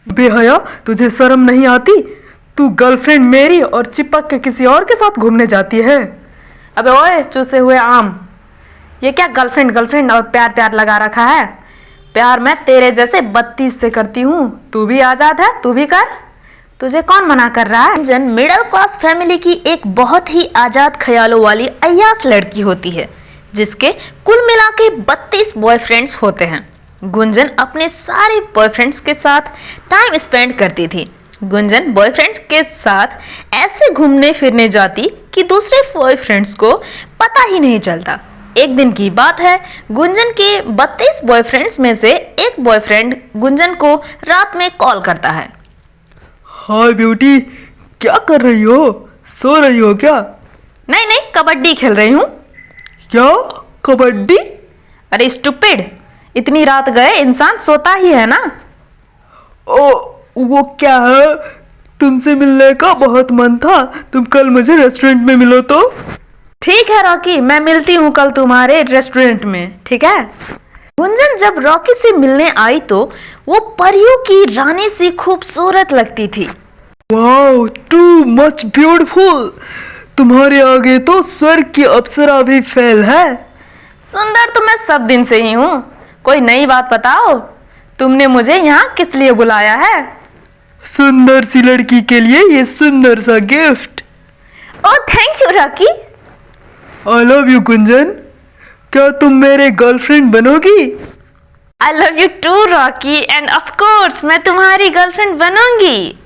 बेहया, तुझे शर्म नहीं आती? तू गर्लफ्रेंड मेरी और चिपक के किसी और के साथ घूमने जाती है। अबे ओए चूसे हुए आम, ये क्या गर्लफ्रेंड गर्लफ्रेंड और प्यार प्यार लगा रखा है? प्यार मैं तेरे जैसे 32 से करती हूँ, तू भी आजाद है, तू भी कर। तुझे कौन मना कर रहा है? गुंजन मिडिल क्लास फैमिली की एक बहुत ही आजाद ख्यालों वाली अय्याश लड़की होती है, जिसके कुल मिला के 32 बॉयफ्रेंड्स होते हैं। गुंजन अपने सारे बॉयफ्रेंड्स के साथ टाइम स्पेंड करती थी। गुंजन बॉयफ्रेंड्स के साथ ऐसे घूमने फिरने जाती कि दूसरे बॉयफ्रेंड्स को पता ही नहीं चलता। एक दिन की बात है, गुंजन के 32 बॉयफ्रेंड्स में से एक बॉयफ्रेंड गुंजन को रात में कॉल करता है। हाय ब्यूटी, क्या कर रही हो? सो रही हो क्या? नहीं नहीं, कबड्डी खेल रही हूँ। क्या? कबड्डी? अरे स्टूपिड, इतनी रात गए इंसान सोता ही है ना। ओ, वो क्या है? तुमसे मिलने का बहुत मन था, तुम कल मुझे रेस्टोरेंट में मिलो तो। ठीक है रॉकी, मैं मिलती हूँ कल तुम्हारे रेस्टोरेंट में, ठीक है। गुंजन जब रॉकी से मिलने आई तो वो परियों की रानी सी खूबसूरत लगती थी। Wow, too much beautiful. तुम्हारे आगे तो स्वर्ग की अप्सरा भी फेल है। सुंदर तो मैं सब दिन से ही हूँ। कोई नई बात बताओ, तुमने मुझे यहाँ किस लिए बुलाया है? सुंदर सी लड़की के लिए ये सुंदर सा gift. Oh thank you Rocky. I love you Gunjan, क्या तुम मेरे गर्लफ्रेंड बनोगी? I love you too Rocky, and of course मैं तुम्हारी गर्लफ्रेंड बनूंगी।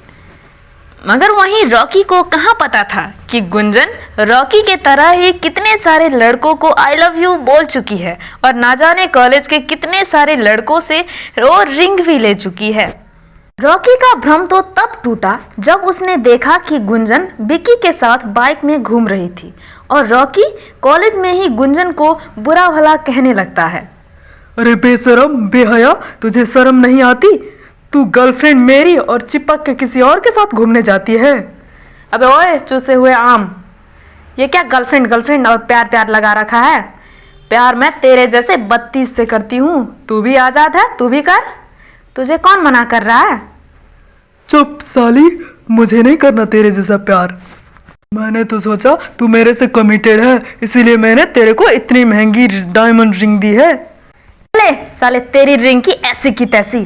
मगर वहीं रॉकी को कहाँ पता था कि गुंजन रॉकी के तरह ही कितने सारे लड़कों को आई लव यू बोल चुकी है और ना जाने कॉलेज के कितने सारे लड़कों से वो रिंग भी ले चुकी है। रॉकी का भ्रम तो तब टूटा जब उसने देखा कि गुंजन विकी के साथ बाइक में घूम रही थी और रॉकी कॉलेज में ही गुंजन को बुरा भला कहने लगता है। अरे बेशरम, बेहया, तुझे शर्म नहीं आती? तू गर्लफ्रेंड मेरी और चिपक के किसी और के साथ घूमने जाती है। अबे ओए चूसे हुए आम, ये क्या गर्लफ्रेंड गर्लफ्रेंड और प्यार प्यार लगा रखा है? प्यार मैं तेरे जैसे 32 से करती हूँ, तू भी आजाद है, तू भी कर। तुझे कौन मना कर रहा है? चुप साली, मुझे नहीं करना तेरे जैसा प्यार। मैंने तो सोचा तू मेरे से कमिटेड है, इसीलिए मैंने तेरे को इतनी महंगी डायमंड रिंग दी है। ले साले, तेरी रिंग की ऐसी की तैसी।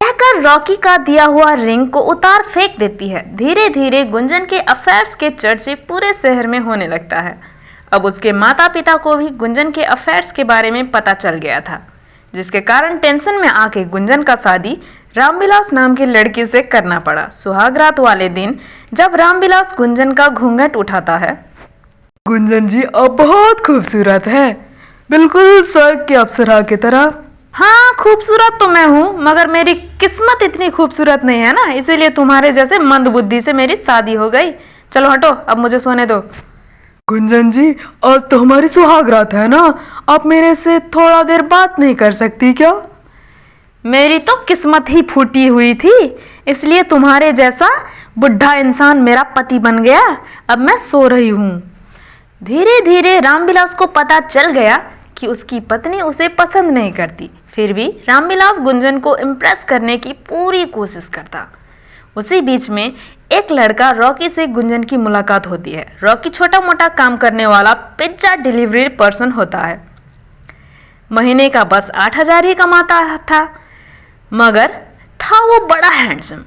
कहकर रॉकी का दिया हुआ रिंग को उतार फेंक देती है। धीरे धीरे गुंजन के अफेयर्स के चर्चे पूरे शहर में होने लगता है। अब उसके माता पिता को भी गुंजन के अफेयर्स के बारे में पता चल गया था, जिसके कारण टेंशन में आके गुंजन का शादी रामविलास नाम की लड़की से करना पड़ा। सुहागरात वाले दिन जब रामविलास गुंजन का घूंघट उठाता है। गुंजन जी अब बहुत खूबसूरत है, बिल्कुल स्वर्ग की अप्सरा की तरह। हाँ खूबसूरत तो मैं हूँ, मगर मेरी किस्मत इतनी खूबसूरत नहीं है ना, इसीलिए तुम्हारे जैसे मंद बुद्धि से मेरी शादी हो गई। चलो हटो, अब मुझे सोने दो। गुंजन जी, आज तो हमारी सुहागरात है ना, आप मेरे से थोड़ा देर बात नहीं कर सकती क्या? मेरी तो किस्मत ही फूटी हुई थी, इसलिए तुम्हारे जैसा बुढ़ा इंसान मेरा पति बन गया। अब मैं सो रही हूँ। धीरे धीरे रामविलास को पता चल गया कि उसकी पत्नी उसे पसंद नहीं करती, फिर भी रामविलास गुंजन को इम्प्रेस करने की पूरी कोशिश करता। उसी बीच में एक लड़का रॉकी से गुंजन की मुलाकात होती है। रॉकी छोटा मोटा काम करने वाला पिज्जा डिलीवरी पर्सन होता है। महीने का बस 8,000 ही कमाता था, मगर था वो बड़ा हैंडसम।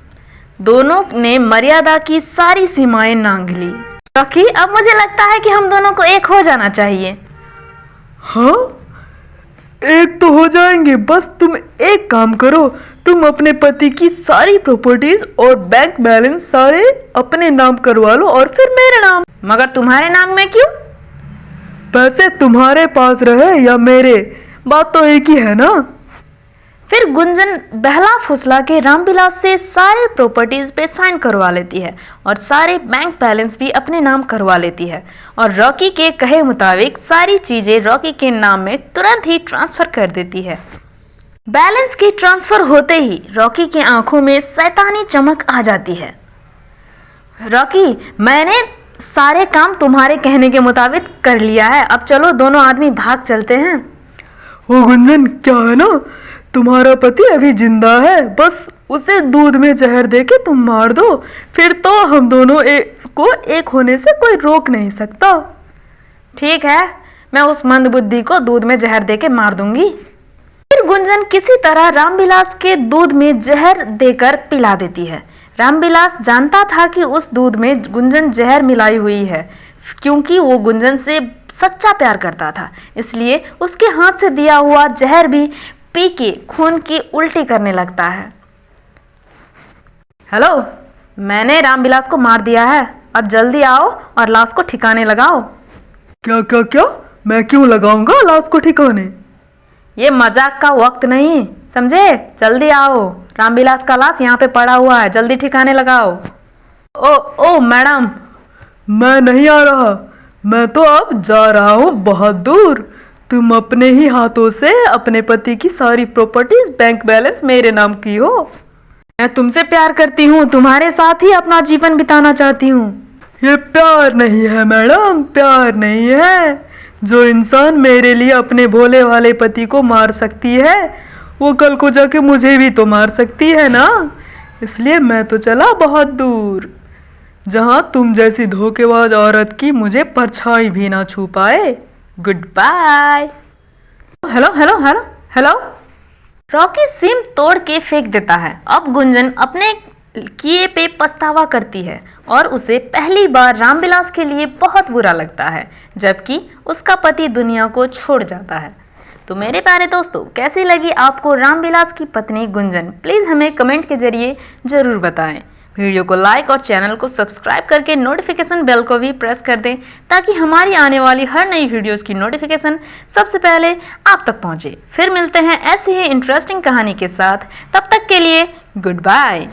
दोनों ने मर्यादा की सारी सीमाएं नांग ली। रॉकी, अब मुझे लगता है कि हम दोनों को एक हो जाना चाहिए। हाँ, एक तो हो जाएंगे, बस तुम एक काम करो, तुम अपने पति की सारी प्रॉपर्टीज और बैंक बैलेंस सारे अपने नाम करवा लो और फिर मेरे नाम। मगर तुम्हारे नाम में क्यों? पैसे तुम्हारे पास रहे या मेरे, बात तो एक ही है ना। फिर गुंजन बहला फुसला के रामविलास से सारे प्रॉपर्टीज पे साइन करवा लेती है और सारे बैंक बैलेंस भी अपने नाम करवा लेती है और रॉकी के कहे मुताबिक सारी चीजें रॉकी के नाम में तुरंत ही ट्रांसफर कर देती है। बैलेंस की ट्रांसफर होते ही रॉकी की आंखों में शैतानी चमक आ जाती है। रॉकी, मैंने सारे काम तुम्हारे कहने के मुताबिक कर लिया है, अब चलो दोनों आदमी भाग चलते हैं। ओ गुंजन, क्या है ना, तुम्हारा पति अभी जिंदा है, बस उसे दूध में जहर देके तुम मार दो, फिर तो हम दोनों को एक होने से कोई रोक नहीं सकता। ठीक है, मैं उस मंदबुद्धि को दूध में जहर देके मार दूंगी। फिर गुंजन किसी तरह रामविलास के दूध में जहर देकर पिला देती है। रामविलास जानता था कि उस दूध में गुंजन जहर मिलाई हुई है, क्योंकि वो गुंजन से सच्चा प्यार करता था, इसलिए उसके हाथ से दिया हुआ जहर भी पी के खून की उल्टी करने लगता है। हेलो, मैंने रामविलास को मार दिया है, अब जल्दी आओ और लाश को ठिकाने लगाओ। क्या क्या क्या? मैं क्यों लगाऊंगा लाश को ठिकाने? ये मजाक का वक्त नहीं, समझे? जल्दी आओ, रामविलास का लाश यहाँ पे पड़ा हुआ है, जल्दी ठिकाने लगाओ। ओ मैडम, मैं नहीं आ रहा, मैं तो अब जा रहा हूँ बहुत दूर। तुम अपने ही हाथों से अपने पति की सारी प्रॉपर्टीज, बैंक बैलेंस मेरे नाम की हो। मैं तुमसे प्यार करती हूँ, तुम्हारे साथ ही अपना जीवन बिताना चाहती हूँ। ये प्यार नहीं है मैडम, प्यार नहीं है। जो इंसान मेरे लिए अपने भोले वाले पति को मार सकती है, वो कल को जाके मुझे भी तो मार सकती है ना। इसलिए मैं तो चला बहुत दूर, जहां तुम जैसी धोखेबाज औरत की मुझे परछाई भी ना छू पाए। Good bye. Hello hello hello hello. Rocky SIM तोड़ के फेंक देता है। अब गुंजन अपने किए पे पछतावा करती है और उसे पहली बार रामविलास के लिए बहुत बुरा लगता है, जबकि उसका पति दुनिया को छोड़ जाता है। तो मेरे प्यारे दोस्तों, कैसी लगी आपको रामविलास की पत्नी गुंजन? प्लीज़ हमें कमेंट के जरिए ज़रूर बताएं। वीडियो को लाइक और चैनल को सब्सक्राइब करके नोटिफिकेशन बेल को भी प्रेस कर दें, ताकि हमारी आने वाली हर नई वीडियोस की नोटिफिकेशन सबसे पहले आप तक पहुंचे। फिर मिलते हैं ऐसी ही इंटरेस्टिंग कहानी के साथ, तब तक के लिए गुड बाय।